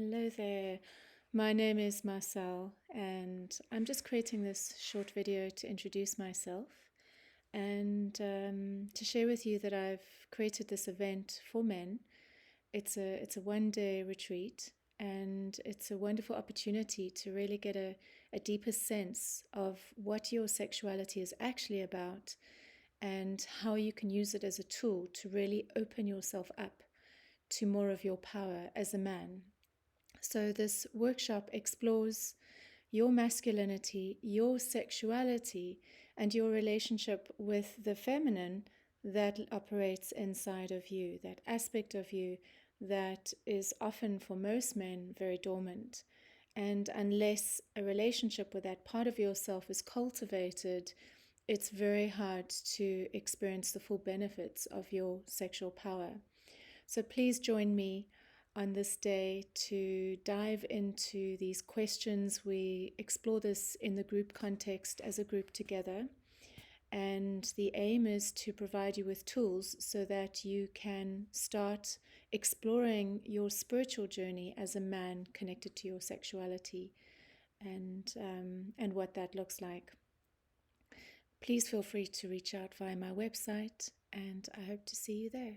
Hello there. My name is Marcelle, and I'm just creating this short video to introduce myself and to share with you that I've created this event for men. It's a one-day retreat, and it's a wonderful opportunity to really get a deeper sense of what your sexuality is actually about and how you can use it as a tool to really open yourself up to more of your power as a man. So this workshop explores your masculinity, your sexuality, and your relationship with the feminine that operates inside of you, that aspect of you that is often for most men very dormant. And unless a relationship with that part of yourself is cultivated, it's very hard to experience the full benefits of your sexual power. So please join me on this day to dive into these questions. We explore this in the group context as a group together. And the aim is to provide you with tools so that you can start exploring your spiritual journey as a man connected to your sexuality and what that looks like. Please feel free to reach out via my website, and I hope to see you there.